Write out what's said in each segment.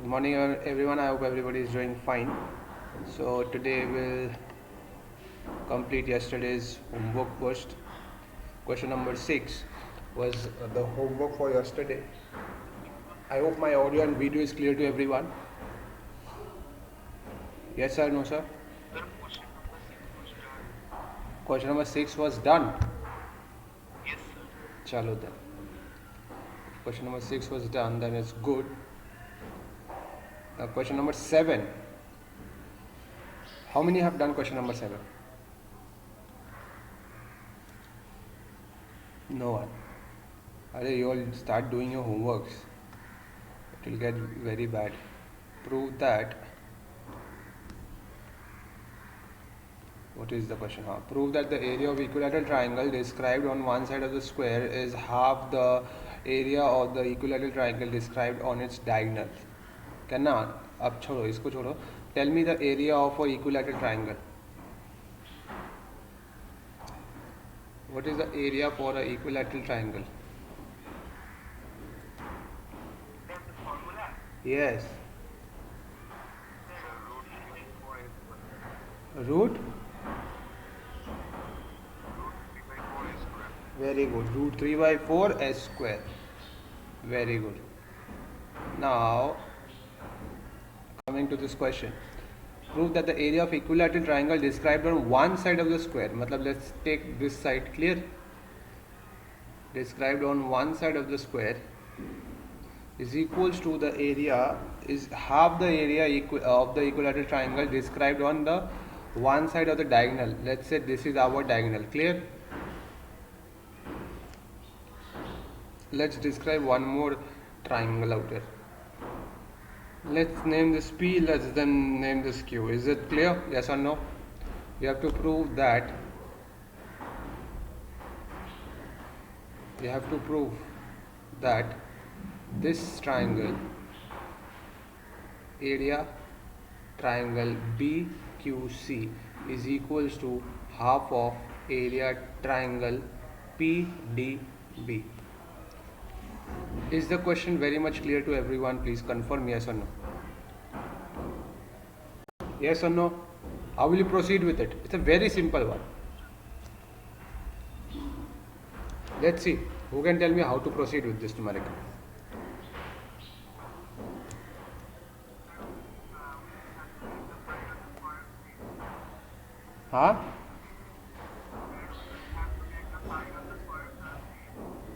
Morning everyone. I hope everybody is doing fine. So today we'll complete yesterday's homework first. Question number 6 was the homework for yesterday. I hope my audio and video is clear to everyone. Yes sir, no sir? Question number 6 was done. Yes, sir. Chalo then. Question number 6 was done, then it's good. Now question number 7. How many have done question number 7? No one. You all start doing your homeworks. It will get very bad. Prove that. What is the question? Prove that the area of equilateral triangle described on one side of the square is half the area of the equilateral triangle described on its diagonal. Can अब छोड़ो इसको छोड़ो. Tell me the area of an equilateral triangle. What is the area for an equilateral triangle? That's the formula. Yes. Root Root. 3/4 is square. Very good. Root 3 by 4 s square. Very good. Now, coming to this question. Prove that the area of equilateral triangle described on one side of the square. Matlab, let's take this side, clear? Described on one side of the square is equals to the area, is half the area of the equilateral triangle described on the one side of the diagonal. Let's say this is our diagonal, clear? Let's describe one more triangle out here. Let's name this P, let's then name this Q. Is it clear? Yes or no? We have to prove that. We have to prove that this triangle, area triangle BQC, is equals to half of area triangle PDB. Is the question very much clear to everyone? Please confirm yes or no. Yes or no? How will you proceed with it? It's a very simple one. Let's see. Who can tell me how to proceed with this numerical? Huh?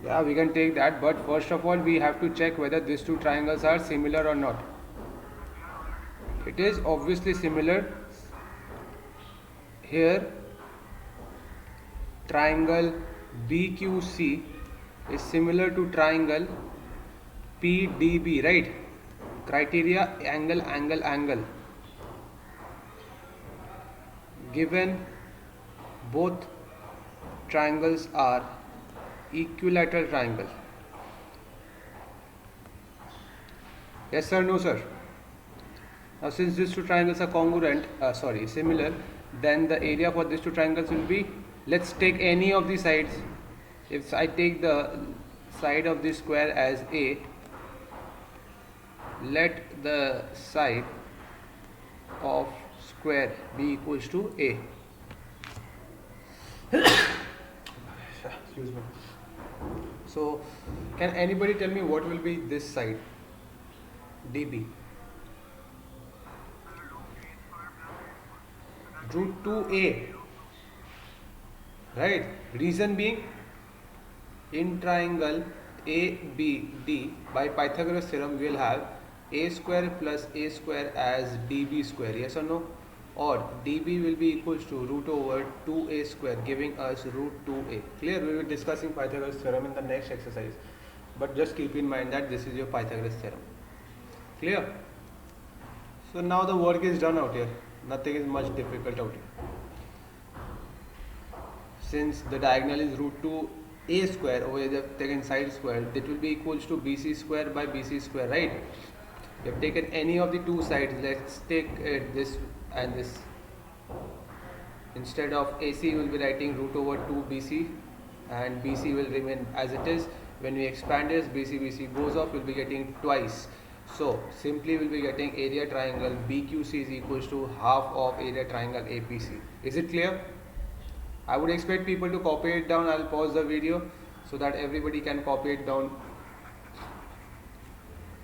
Yeah, we can take that, but first of all we have to check whether these two triangles are similar or not. It is obviously similar. Here triangle BQC is similar to triangle PDB, right? Criteria angle, angle, angle. Given both triangles are equilateral triangle. Yes sir, no sir? Now since these two triangles are congruent, similar, then the area for these two triangles will be, let's take any of the sides. If I take the side of this square as A, let the side of square be equals to A. Excuse me. So, can anybody tell me what will be this side? DB. Root 2A. Right? Reason being, in triangle ABD, by Pythagoras theorem, we will have A square plus A square as DB square. Yes or no? Or DB will be equals to root over 2A square, giving us root 2A. Clear? We will be discussing Pythagoras theorem in the next exercise. But just keep in mind that this is your Pythagoras theorem. Clear? So now the work is done out here. Nothing is much difficult out here. Since the diagonal is root 2A square, over the taken side square, that will be equals to BC square by BC square, right? We have taken any of the two sides. Let's take this and this. Instead of AC, we will be writing root over 2 BC, and BC will remain as it is. When we expand this, BC goes off, we'll be getting twice. So simply we'll be getting area triangle BQC is equals to half of area triangle APC. Is it clear? I would expect people to copy it down. I'll pause the video so that everybody can copy it down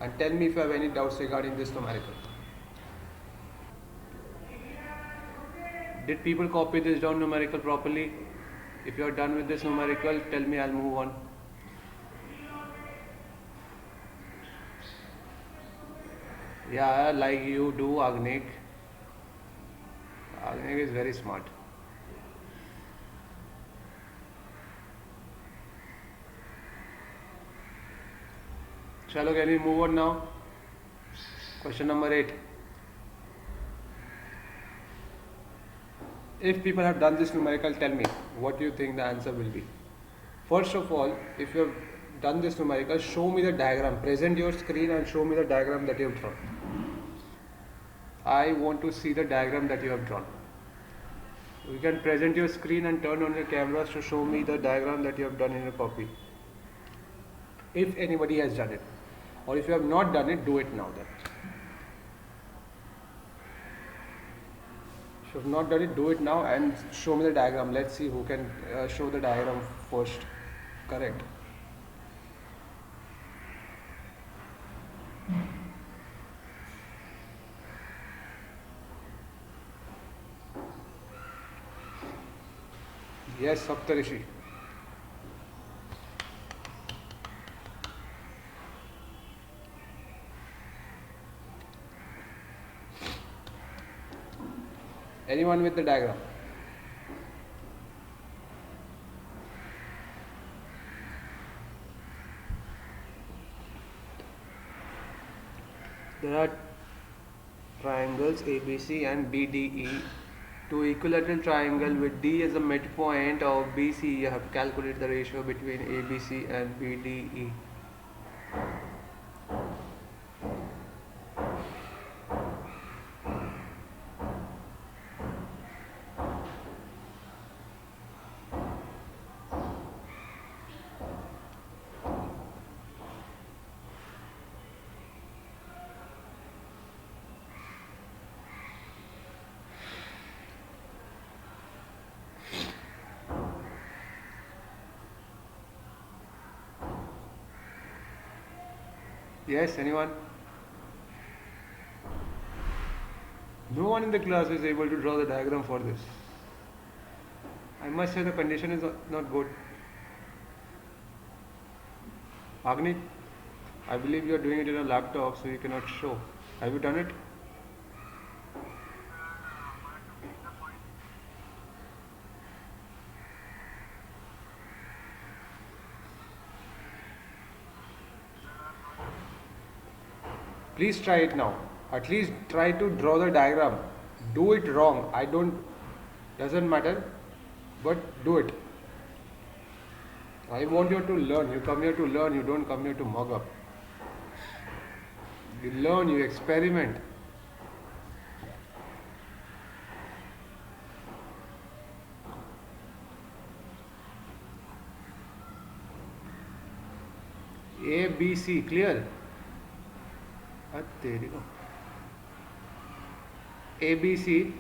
and tell me if you have any doubts regarding this numerical. Did people copy this down numerical properly? If you are done with this numerical, tell me, I'll move on. Yeah, like you do, Agnik. Agnik is very smart. Chalo, can we move on now? Question number 8. If people have done this numerical, tell me what you think the answer will be. First of all, if you have done this numerical, show me the diagram. Present your screen and show me the diagram that you have drawn. I want to see the diagram that you have drawn. You can present your screen and turn on your cameras to show me the diagram that you have done in your copy. If anybody has done it. Or if you have not done it, do it now then. If you have not done it, do it now and show me the diagram. Let's see who can show the diagram first. Correct. Yes, Saptarishi. Anyone with the diagram? There are triangles ABC and BDE. To equilateral triangle with D as a midpoint of BC, you have to calculate the ratio between ABC and BDE. Yes, anyone? No one in the class is able to draw the diagram for this. I must say the condition is not good. Agni, I believe you are doing it in a laptop, so you cannot show. Have you done it? Please try it now. At least try to draw the diagram. Do it wrong. Doesn't matter, but do it. I want you to learn. You come here to learn. You don't come here to mug up. You learn, you experiment. A, B, C, clear? ABC,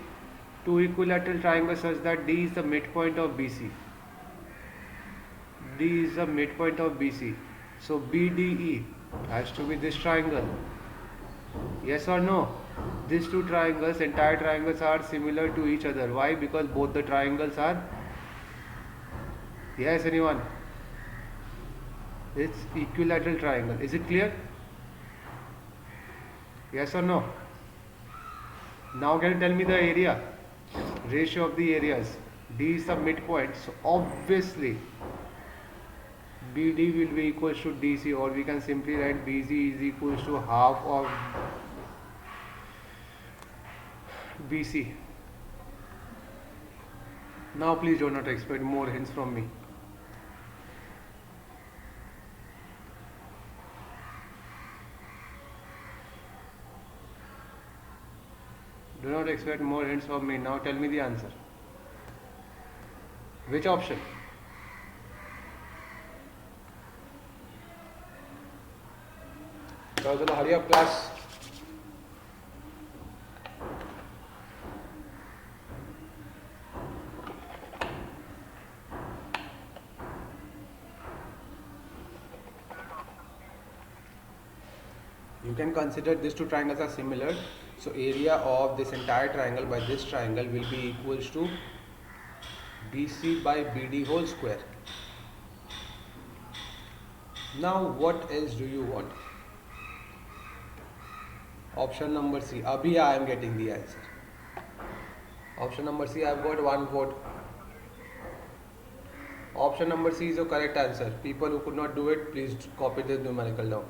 two equilateral triangles such that D is the midpoint of BC. D is the midpoint of BC. So BDE has to be this triangle. Yes or no? These two triangles, entire triangles are similar to each other. Why? Because both the triangles are. Yes, anyone? It's equilateral triangle. Is it clear? Yes or no? Now can you tell me the area? Ratio of the areas. D is the midpoint. So obviously BD will be equals to DC, or we can simply write BC is equals to half of BC. Now please do not expect more hints from me. Do not expect more hints from me. Now tell me the answer. Which option? चलो hurry up class. You can consider these two triangles are similar. So area of this entire triangle by this triangle will be equals to BC by BD whole square. Now what else do you want? Option number C. Abhi I am getting the answer. Option number C, I have got one vote. Option number C is the correct answer. People who could not do it, please copy this numerical down.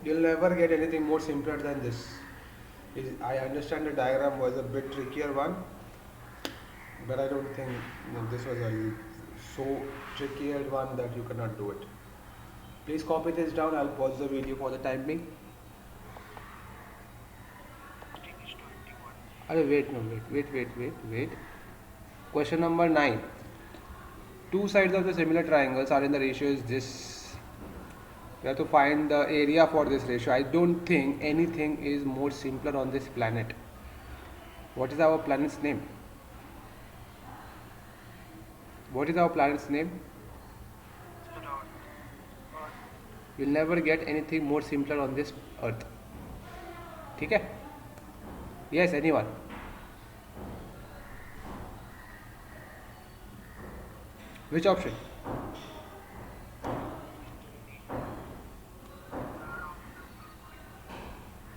You'll never get anything more simpler than this. I understand the diagram was a bit trickier one, but I don't think this was a so trickier one that you cannot do it. Please copy this down. I'll pause the video for the time being. Wait. Question number 9. Two sides of the similar triangles are in the ratio is this. We have to find the area for this ratio. I don't think anything is more simpler on this planet. What is our planet's name? What is our planet's name? You'll never get anything more simpler on this earth. Okay? Yes, anyone? Which option?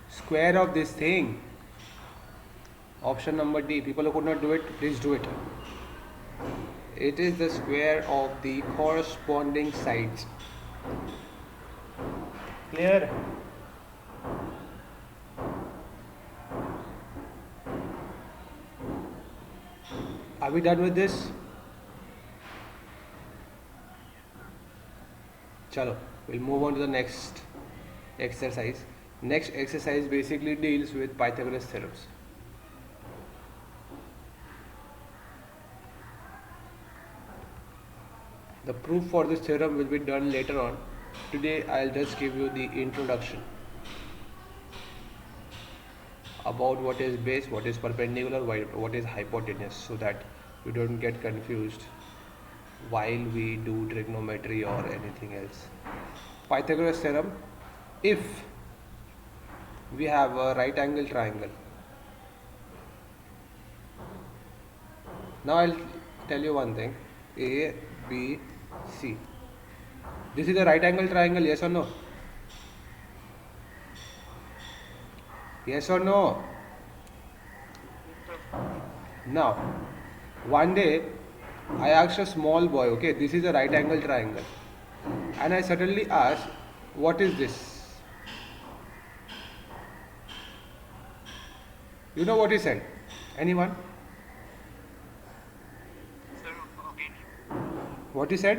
Square of this thing. Option number D. People who could not do it, please do it. It is the square of the corresponding sides. Clear? Are we done with this? Chalo, we'll move on to the next exercise. Next exercise basically deals with Pythagoras theorems. The proof for this theorem will be done later on. Today I'll just give you the introduction about what is base, what is perpendicular, what is hypotenuse, so that you don't get confused while we do trigonometry or anything else. Pythagoras theorem: if we have a right angle triangle. Now I'll tell you one thing. A, B, C. This is a right angle triangle, yes or no? Yes or no? Now, one day I asked a small boy, okay, this is a right angle triangle. And I suddenly asked, what is this? You know what he said? Anyone? Sir, again. What he said?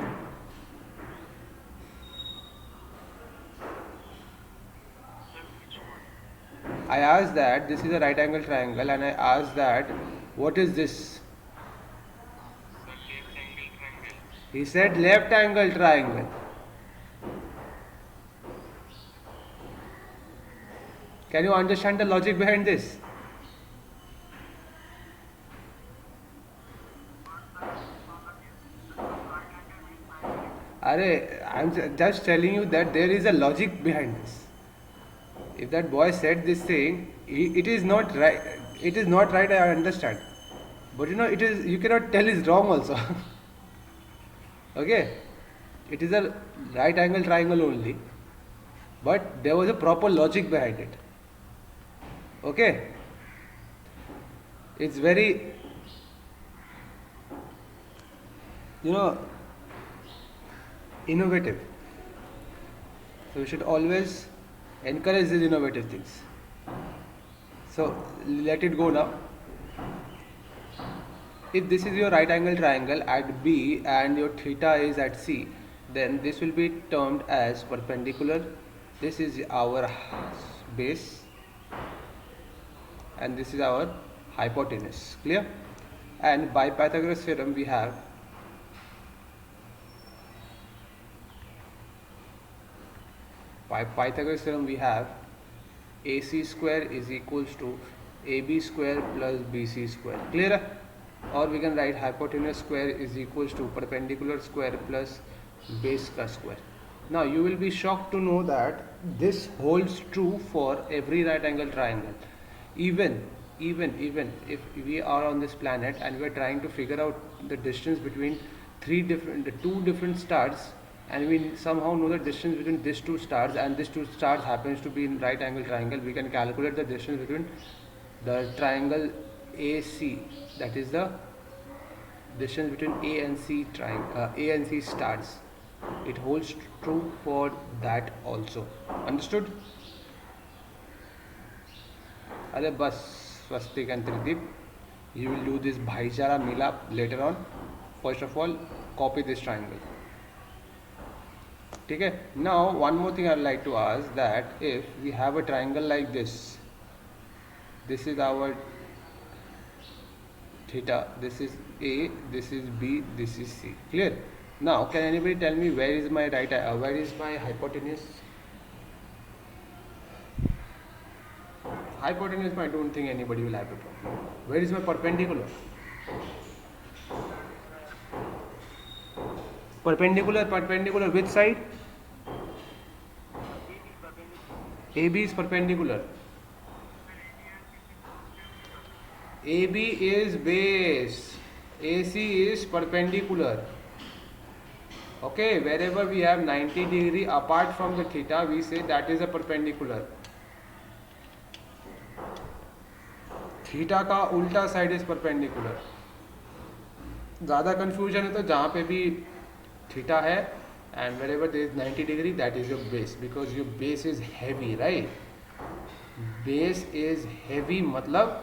Sir, which one? I asked that this is a right angle triangle, and I asked that what is this? Sir, left angle triangle. He said left angle triangle. Can you understand the logic behind this? I'm just telling you that there is a logic behind this. If that boy said this thing, it is not right. It is not right. I understand, but it is. You cannot tell it's wrong also. Okay, it is a right angle triangle only, but there was a proper logic behind it. Okay, it's very innovative. So we should always encourage these innovative things. So let it go now. If this is your right angle triangle at B and your theta is at C, then this will be termed as perpendicular. This is our base and this is our hypotenuse. Clear? And by Pythagoras theorem we have By Pythagoras theorem we have AC square is equals to AB square plus BC square. Clear? Or we can write hypotenuse square is equals to perpendicular square plus base ka square. Now you will be shocked to know that this holds true for every right angle triangle. Even if we are on this planet and we are trying to figure out the distance between two different stars, and we somehow know the distance between these two stars, and these two stars happens to be in right angle triangle, we can calculate the distance between the triangle AC, that is the distance between A and C stars. It holds true for that also. Understood? अरे बस Swastik and Trideep, you will do this Bhaichara Milap later on. First of all, copy this triangle. Okay. Now one more thing I would like to ask, that if we have a triangle like this is our theta, this is A, this is B, this is C. Clear? Now can anybody tell me where is my hypotenuse? Hypotenuse, I don't think anybody will have a problem. Where is my perpendicular? Perpendicular which side? AB is perpendicular. AB is base. AC is perpendicular. Okay, wherever we have 90 degree apart from the theta, we say that is a perpendicular. Theta का उल्टा side is perpendicular. ज़्यादा confusion है तो जहाँ पे भी theta है and wherever there is 90 degree, that is your base, because your base is heavy, right? Base is heavy matlab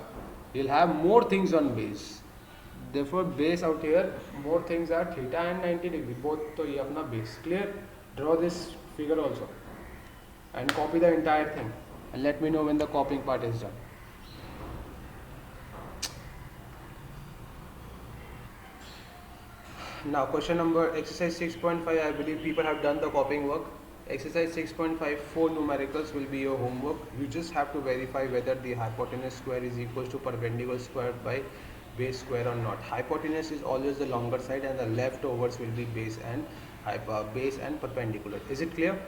you'll have more things on base. Therefore base out here, more things are theta and 90 degree, both. तो ये अपना base. Clear? Draw this figure also and copy the entire thing and let me know when the copying part is done. Now question number exercise 6.5, I believe people have done the copying work. Exercise 6.5, 4 numericals will be your homework. You just have to verify whether the hypotenuse square is equals to perpendicular square by base square or not. Hypotenuse is always the longer side and the leftovers will be base and perpendicular. Is it clear?